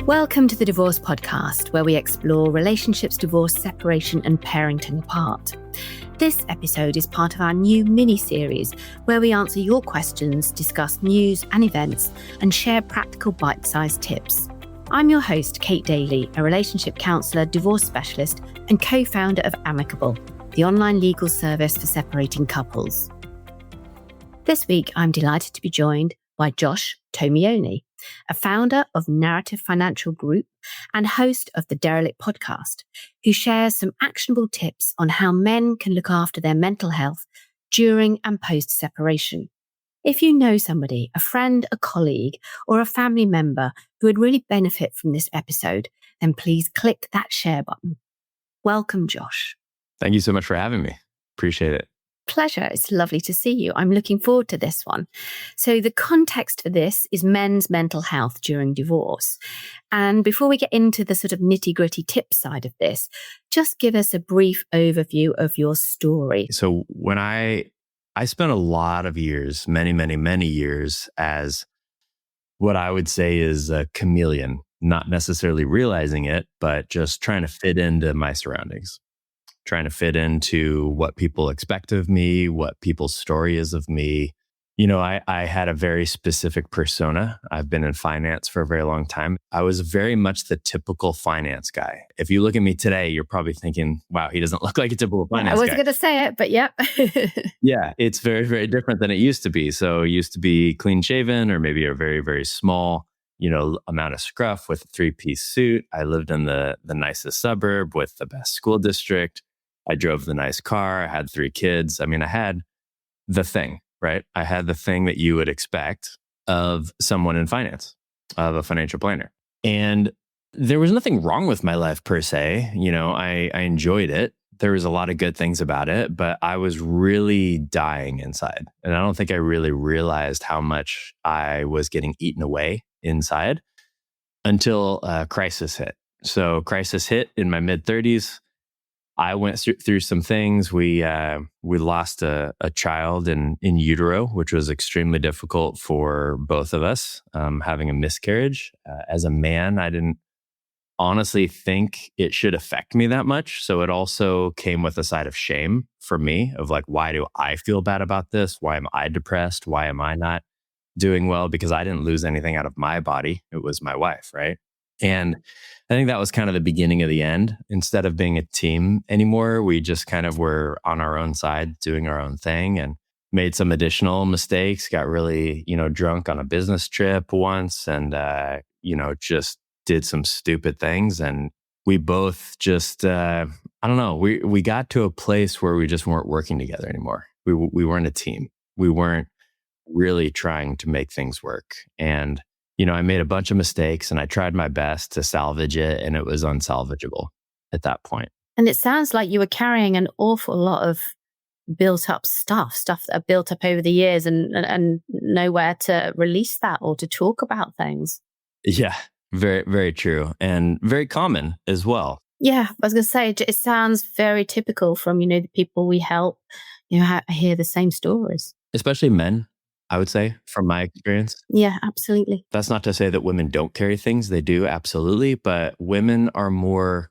Welcome to the Divorce Podcast, where we explore relationships, divorce, separation, and parenting apart. This episode is part of our new mini-series where we answer your questions, discuss news and events, and share practical bite-sized tips. I'm your host, Kate Daly, a relationship counsellor, divorce specialist, and co-founder of Amicable, the online legal service for separating couples. This week, I'm delighted to be joined by Josh Tomeoni, a founder of Narrative Financial Group and host of the Derelict podcast, who shares some actionable tips on how men can look after their mental health during and post-separation. If you know somebody, a friend, a colleague, or a family member who would really benefit from this episode, then please click that share button. Welcome, Josh. Thank you so much for having me. Appreciate it. Pleasure. It's lovely to see you. I'm looking forward to this one. So the context for this is men's mental health during divorce. And before we get into the sort of nitty-gritty tip side of this, just give us a brief overview of your story. So when I spent a lot of years, many years as what I would say is a chameleon, not necessarily realizing it, but just trying to fit into my surroundings. Trying to fit into what people expect of me, what people's story is of me. You know, I had a very specific persona. I've been in finance for a very long time. I was very much the typical finance guy. If you look at me today, you're probably thinking, wow, he doesn't look like a typical finance guy. I wasn't going to say it, but yeah. Yeah, it's very, very different than it used to be. So it used to be clean shaven or maybe a very, very small amount of scruff with a 3-piece suit. I lived in the nicest suburb with the best school district. I drove the nice car. I had 3 kids. I mean, I had the thing, right? I had the thing that you would expect of someone in finance, of a financial planner. And there was nothing wrong with my life per se. You know, I enjoyed it. There was a lot of good things about it, but I was really dying inside. And I don't think I really realized how much I was getting eaten away inside until crisis hit. So crisis hit in my mid-30s. I went through some things. We lost a child in utero, which was extremely difficult for both of us, having a miscarriage. As a man, I didn't honestly think it should affect me that much. So it also came with a side of shame for me of like, why do I feel bad about this? Why am I depressed? Why am I not doing well? Because I didn't lose anything out of my body. It was my wife, right? And I think that was kind of the beginning of the end. Instead of being a team anymore, we just kind of were on our own side doing our own thing and made some additional mistakes, got really, drunk on a business trip once and, just did some stupid things. And we both just, I don't know, we got to a place where we just weren't working together anymore. We weren't a team. We weren't really trying to make things work. And I made a bunch of mistakes and I tried my best to salvage it and it was unsalvageable at that point. And it sounds like you were carrying an awful lot of built up stuff that built up over the years and nowhere to release that or to talk about things. Yeah, very, very true. And very common as well. Yeah, I was going to say, it sounds very typical from, the people we help, hear the same stories. Especially men. I would say, from my experience. Yeah, absolutely. That's not to say that women don't carry things. They do, absolutely. But women are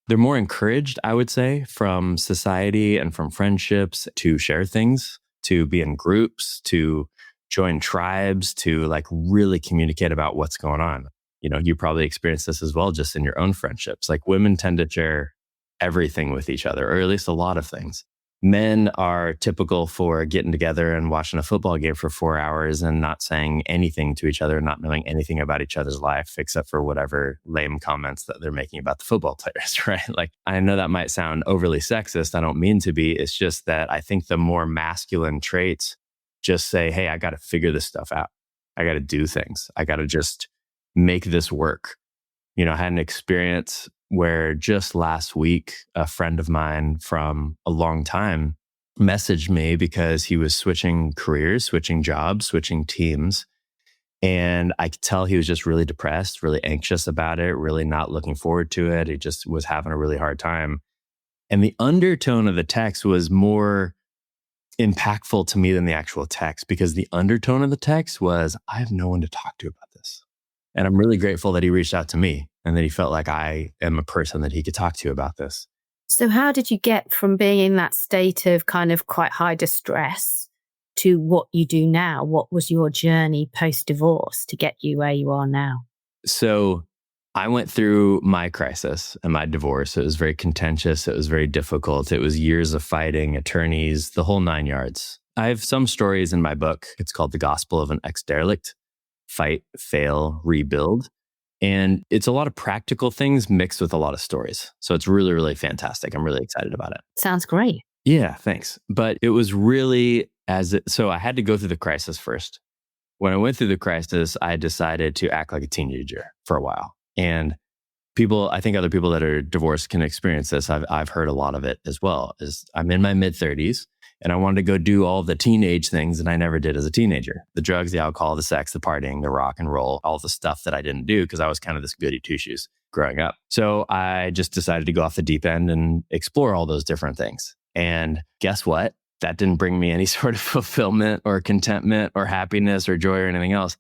they're more encouraged, I would say, from society and from friendships to share things, to be in groups, to join tribes, to like really communicate about what's going on. You probably experienced this as well, just in your own friendships. Like women tend to share everything with each other, or at least a lot of things. Men are typical for getting together and watching a football game for 4 hours and not saying anything to each other, not knowing anything about each other's life, except for whatever lame comments that they're making about the football players, right? Like, I know that might sound overly sexist. I don't mean to be. It's just that I think the more masculine traits just say, hey, I got to figure this stuff out. I got to do things. I got to just make this work. I had an experience where just last week, a friend of mine from a long time messaged me because he was switching careers, switching jobs, switching teams. And I could tell he was just really depressed, really anxious about it, really not looking forward to it. He just was having a really hard time. And the undertone of the text was more impactful to me than the actual text, because the undertone of the text was, I have no one to talk to about this. And I'm really grateful that he reached out to me and that he felt like I am a person that he could talk to about this. So how did you get from being in that state of kind of quite high distress to what you do now? What was your journey post-divorce to get you where you are now? So I went through my crisis and my divorce. It was very contentious. It was very difficult. It was years of fighting, attorneys, the whole 9 yards. I have some stories in my book. It's called The Gospel of an Ex-Derelict: Fight, Fail, Rebuild. And it's a lot of practical things mixed with a lot of stories. So it's really, really fantastic. I'm really excited about it. Sounds great. Yeah, thanks. But it was really so I had to go through the crisis first. When I went through the crisis, I decided to act like a teenager for a while. And I think other people that are divorced can experience this. I've heard a lot of it as well. Is I'm in my mid-30s and I wanted to go do all the teenage things that I never did as a teenager. The drugs, the alcohol, the sex, the partying, the rock and roll, all the stuff that I didn't do because I was kind of this goody two-shoes growing up. So I just decided to go off the deep end and explore all those different things. And guess what? That didn't bring me any sort of fulfillment or contentment or happiness or joy or anything else.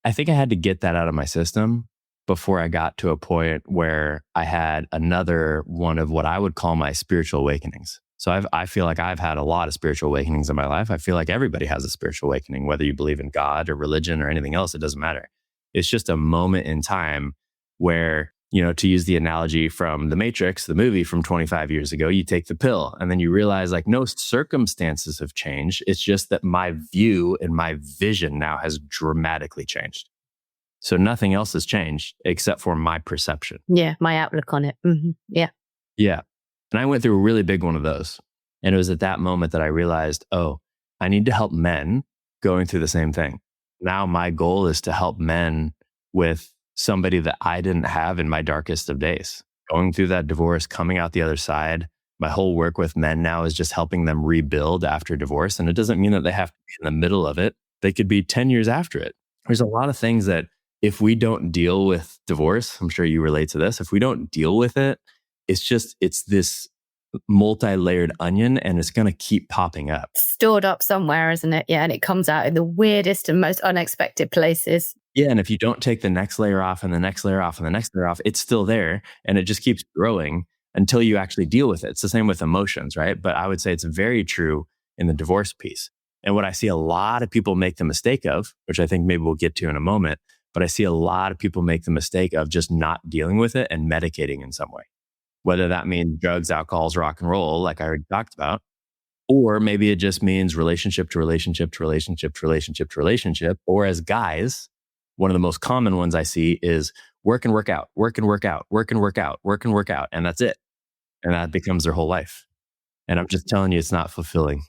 I think I had to get that out of my system before I got to a point where I had another one of what I would call my spiritual awakenings. So I feel like I've had a lot of spiritual awakenings in my life. I feel like everybody has a spiritual awakening, whether you believe in God or religion or anything else, it doesn't matter. It's just a moment in time where, to use the analogy from The Matrix, the movie from 25 years ago, you take the pill and then you realize like no circumstances have changed. It's just that my view and my vision now has dramatically changed. So nothing else has changed except for my perception. Yeah, my outlook on it. Mm-hmm. Yeah. Yeah. And I went through a really big one of those. And it was at that moment that I realized, I need to help men going through the same thing. Now my goal is to help men with somebody that I didn't have in my darkest of days. Going through that divorce, coming out the other side, my whole work with men now is just helping them rebuild after divorce. And it doesn't mean that they have to be in the middle of it. They could be 10 years after it. There's a lot of things that if we don't deal with divorce, I'm sure you relate to this, if we don't deal with it, it's this multi-layered onion and it's going to keep popping up. Stored up somewhere, isn't it? Yeah. And it comes out in the weirdest and most unexpected places. Yeah. And if you don't take the next layer off and the next layer off and the next layer off, it's still there and it just keeps growing until you actually deal with it. It's the same with emotions, right? But I would say it's very true in the divorce piece. And what I see a lot of people make the mistake of, which I think maybe we'll get to in a moment, but I see a lot of people make the mistake of just not dealing with it and medicating in some way. Whether that means drugs, alcohols, rock and roll, like I already talked about, or maybe it just means relationship to relationship to relationship to relationship to relationship. Or as guys, one of the most common ones I see is work and work out, work and work out, work and work out, work and work out. And that's it. And that becomes their whole life. And I'm just telling you, it's not fulfilling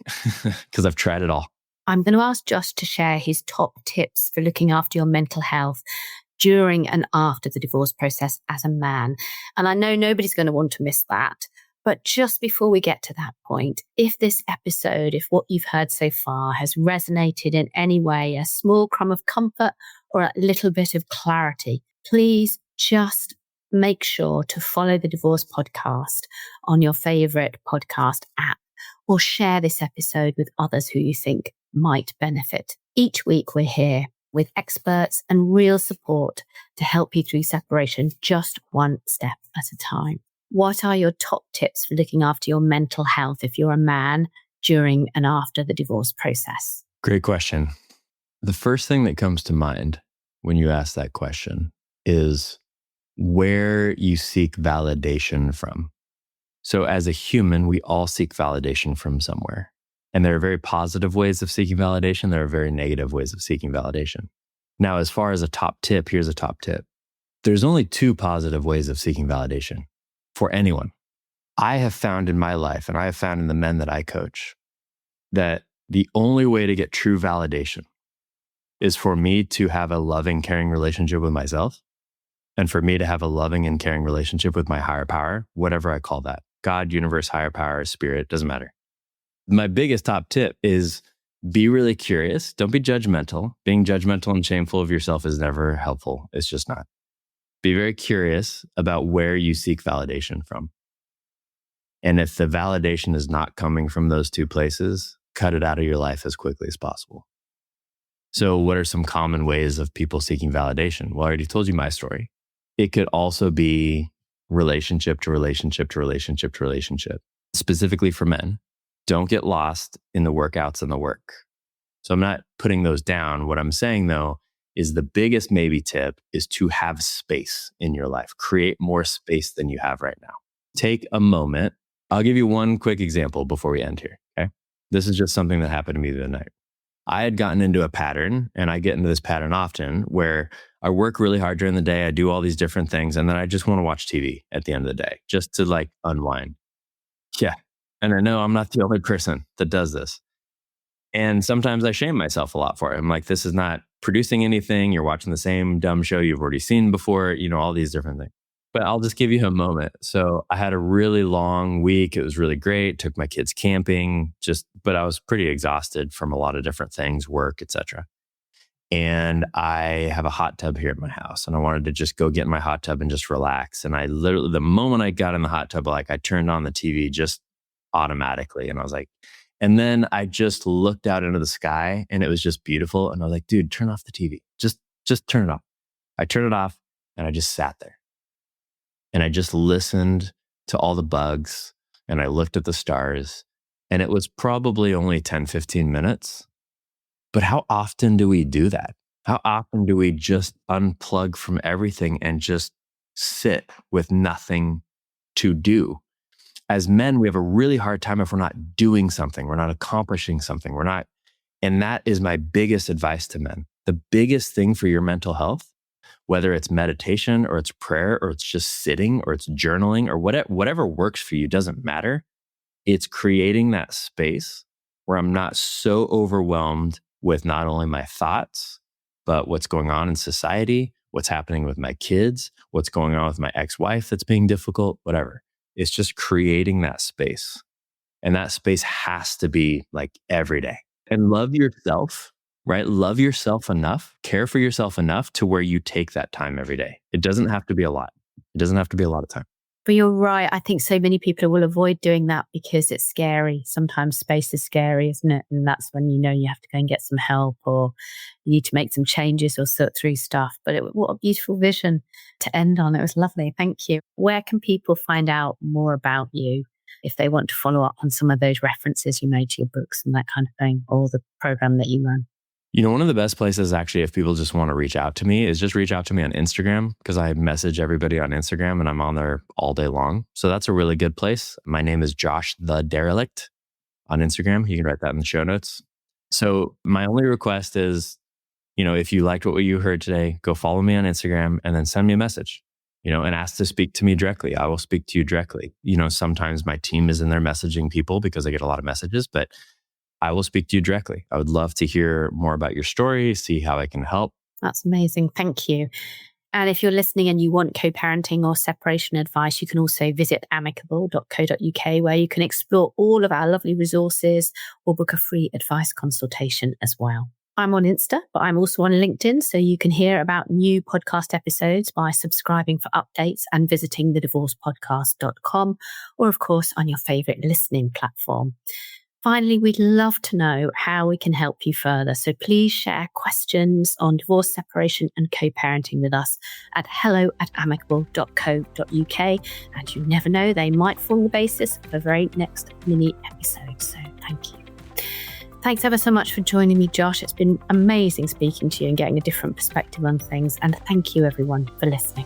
because I've tried it all. I'm going to ask Josh to share his top tips for looking after your mental health during and after the divorce process as a man. And I know nobody's going to want to miss that. But just before we get to that point, if this episode, if what you've heard so far has resonated in any way, a small crumb of comfort or a little bit of clarity, please just make sure to follow the Divorce Podcast on your favorite podcast app or share this episode with others who you think might benefit. Each week we're here with experts and real support to help you through separation, just one step at a time. What are your top tips for looking after your mental health if you're a man during and after the divorce process? Great question. The first thing that comes to mind when you ask that question is where you seek validation from. So as a human, we all seek validation from somewhere. And there are very positive ways of seeking validation. There are very negative ways of seeking validation. Now, as far as a top tip, here's a top tip. There's only two positive ways of seeking validation for anyone. I have found in my life, and I have found in the men that I coach, that the only way to get true validation is for me to have a loving, caring relationship with myself, and for me to have a loving and caring relationship with my higher power, whatever I call that. God, universe, higher power, spirit, doesn't matter. My biggest top tip is be really curious. Don't be judgmental. Being judgmental and shameful of yourself is never helpful. It's just not. Be very curious about where you seek validation from. And if the validation is not coming from those two places, cut it out of your life as quickly as possible. So what are some common ways of people seeking validation? Well, I already told you my story. It could also be relationship to relationship to relationship to relationship. Specifically for men, don't get lost in the workouts and the work. So I'm not putting those down. What I'm saying though is the biggest maybe tip is to have space in your life. Create more space than you have right now. Take a moment. I'll give you one quick example before we end here. Okay. This is just something that happened to me the other night. I had gotten into a pattern, and I get into this pattern often, where I work really hard during the day. I do all these different things, and then I just want to watch TV at the end of the day, just to like unwind. Yeah. And I know I'm not the only person that does this. And sometimes I shame myself a lot for it. I'm like, this is not producing anything. You're watching the same dumb show you've already seen before, all these different things. But I'll just give you a moment. So I had a really long week. It was really great. Took my kids camping, but I was pretty exhausted from a lot of different things, work, etc. And I have a hot tub here at my house, and I wanted to just go get in my hot tub and just relax. And I literally, the moment I got in the hot tub, I turned on the TV just automatically. And I was like, and then I just looked out into the sky, and it was just beautiful. And I was like, dude, turn off the TV. Just turn it off. I turned it off, and I just sat there. And I just listened to all the bugs, and I looked at the stars, and it was probably only 10, 15 minutes. But how often do we do that? How often do we just unplug from everything and just sit with nothing to do? As men, we have a really hard time if we're not doing something, we're not accomplishing something, and that is my biggest advice to men. The biggest thing for your mental health, whether it's meditation or it's prayer or it's just sitting or it's journaling or whatever works for you, doesn't matter. It's creating that space where I'm not so overwhelmed with not only my thoughts, but what's going on in society, what's happening with my kids, what's going on with my ex-wife that's being difficult, whatever. It's just creating that space. And that space has to be like every day. And love yourself. Right? Love yourself enough, care for yourself enough to where you take that time every day. It doesn't have to be a lot. It doesn't have to be a lot of time. But you're right. I think so many people will avoid doing that because it's scary. Sometimes space is scary, isn't it? And that's when you have to go and get some help, or you need to make some changes or sort through stuff. But what a beautiful vision to end on. It was lovely. Thank you. Where can people find out more about you if they want to follow up on some of those references you made to your books and that kind of thing, or the program that you run? One of the best places actually, if people just want to reach out to me, is just reach out to me on Instagram, because I message everybody on Instagram and I'm on there all day long. So that's a really good place. My name is Josh the Derelict on Instagram. You can write that in the show notes. So my only request is, if you liked what you heard today, go follow me on Instagram and then send me a message, and ask to speak to me directly. I will speak to you directly. Sometimes my team is in there messaging people because I get a lot of messages, but I will speak to you directly. I would love to hear more about your story, see how I can help. That's amazing. Thank you. And if you're listening and you want co-parenting or separation advice, you can also visit amicable.co.uk, where you can explore all of our lovely resources or book a free advice consultation as well. I'm on Insta, but I'm also on LinkedIn, so you can hear about new podcast episodes by subscribing for updates and visiting thedivorcepodcast.com, or of course on your favorite listening platform. Finally, we'd love to know how we can help you further. So please share questions on divorce, separation and co-parenting with us at hello@amicable.co.uk. And you never know, they might form the basis of the very next mini episode. So thank you. Thanks ever so much for joining me, Josh. It's been amazing speaking to you and getting a different perspective on things. And thank you, everyone, for listening.